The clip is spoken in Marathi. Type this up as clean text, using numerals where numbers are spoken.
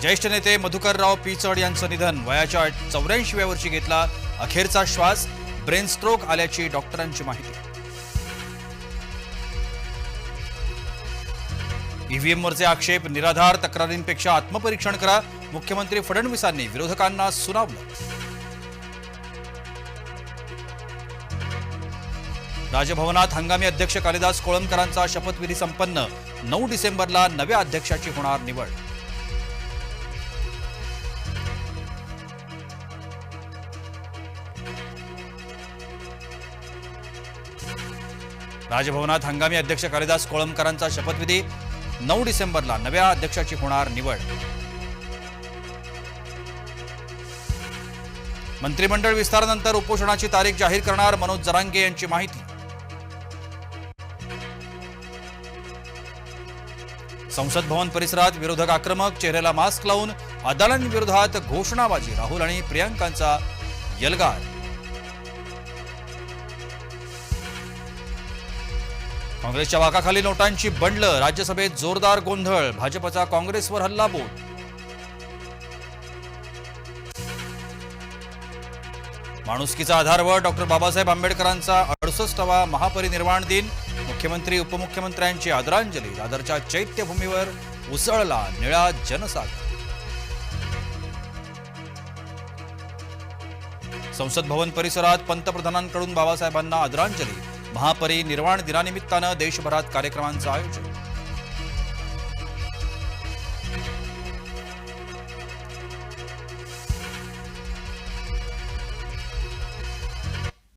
ज्येष्ठ नेते मधुकरराव पिचड यांचं निधन. वयाच्या 84व्या वर्षी घेतला अखेरचा श्वास. ब्रेन स्ट्रोक आल्याची डॉक्टरांची माहिती. ईव्हीएमवरचे आक्षेप निराधार. तक्रारींपेक्षा आत्मपरीक्षण करा. मुख्यमंत्री फडणवीसांनी विरोधकांना सुनावलं. राजभवनात हंगामी अध्यक्ष कालिदास कोळंबकरांचा शपथविधी संपन्न. 9 डिसेंबरला नव्या अध्यक्षाची होणार निवड. राजभवनात हंगामी अध्यक्ष कालिदास कोळंबकरांचा शपथविधी. 9 डिसेंबरला नव्या अध्यक्षाची होणार निवड. मंत्रिमंडळ विस्तारानंतर उपोषणाची तारीख जाहीर करणार. मनोज जरांगे यांची माहिती. संसद भवन परिसरात विरोधक आक्रमक. चेहऱ्याला मास्क लावून अदालतांविरोधात घोषणाबाजी. राहुल आणि प्रियांकांचा यलगार. काँग्रेसच्या वाकाखाली नोटांची बंडलं. राज्यसभेत जोरदार गोंधळ. भाजपचा काँग्रेसवर हल्लाबोल. माणुसकीचा आधारवर डॉक्टर बाबासाहेब आंबेडकरांचा 68वा महापरिनिर्वाण दिन. मुख्यमंत्री उपमुख्यमंत्र्यांची आदरांजली. दादरच्या चैत्यभूमीवर उसळला निळा जनसागर. संसद भवन परिसरात पंतप्रधानांकडून बाबासाहेबांना आदरांजली. महापरिनिर्वाण दिनानिमित्तानं देशभरात कार्यक्रमांचं आयोजन.